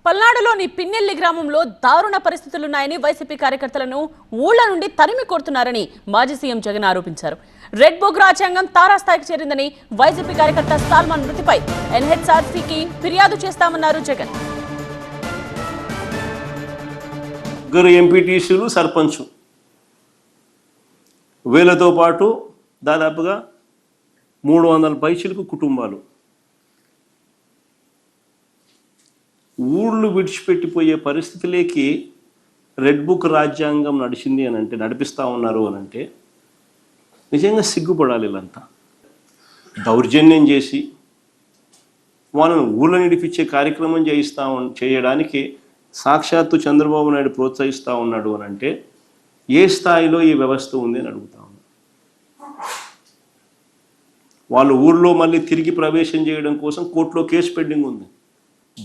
పల్నాడులోని పిన్నెల్లి గ్రామంలో దారుణ పరిస్థితులున్నాయని వైసీపీ కార్యకర్తలను ఊళ్ల నుండి తరిమి కొడుతున్నారని మాజీ సీఎం జగన్ ఆరోపించారు. రెడ్ బుక్ రాజ్యాంగం తారాస్థాయికి చేరిందని వైసీపీ కార్యకర్త సల్మాన్ మృతిపై ఎన్హెచ్ఆర్సీకి ఫిర్యాదు చేస్తామన్నారు జగన్. ఎంపీటీసీలు సర్పంచ్ వీళ్ళతో పాటు దాదాపుగా 300 పైచిలకు కుటుంబాలు ఊళ్ళు విడిచిపెట్టిపోయే పరిస్థితిలోకి రెడ్ బుక్ రాజ్యాంగం నడిచింది అని అంటే నడిపిస్తూ ఉన్నారు అని అంటే నిజంగా సిగ్గుపడాలి. వీళ్ళంతా దౌర్జన్యం చేసి వాళ్ళను ఊళ్ళ నడిపించే కార్యక్రమం చేయడానికి సాక్షాత్తు చంద్రబాబు నాయుడు ప్రోత్సహిస్తూ ఉన్నాడు అని అంటే ఏ స్థాయిలో ఈ వ్యవస్థ ఉంది అని అడుగుతా ఉన్నాను. వాళ్ళు ఊళ్ళో మళ్ళీ తిరిగి ప్రవేశం చేయడం కోసం కోర్టులో కేసు పెండింగ్ ఉంది.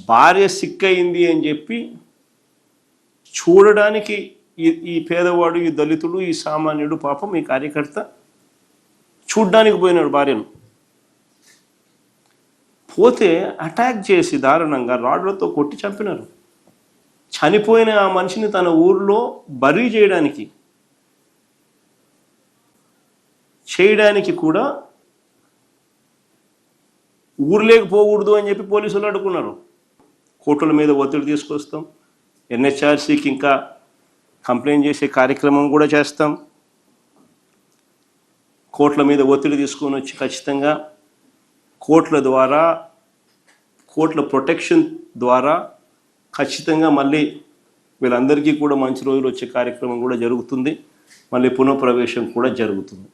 భార్య సిక్ అయింది అని చెప్పి చూడడానికి ఈ పేదవాడు, ఈ దళితుడు, ఈ సామాన్యుడు, పాపం ఈ కార్యకర్త చూడ్డానికి పోయినాడు భార్యను. పోతే అటాక్ చేసి దారుణంగా రాడ్లతో కొట్టి చంపినారు. చనిపోయిన ఆ మనిషిని తన ఊర్లో బరీ చేయడానికి కూడా ఊర్లోకి పోకూడదు అని చెప్పి పోలీసులు అడుగున్నారు. కోర్టుల మీద ఒత్తిడి తీసుకొస్తాం, ఎన్హెచ్ఆర్సీకి ఇంకా కంప్లైంట్ చేసే కార్యక్రమం కూడా చేస్తాం. కోర్టుల మీద ఒత్తిడి తీసుకొని వచ్చి ఖచ్చితంగా కోర్టుల ప్రొటెక్షన్ ద్వారా ఖచ్చితంగా మళ్ళీ వీళ్ళందరికీ కూడా మంచి రోజులు వచ్చే కార్యక్రమం కూడా జరుగుతుంది. మళ్ళీ పునఃప్రవేశం కూడా జరుగుతుంది.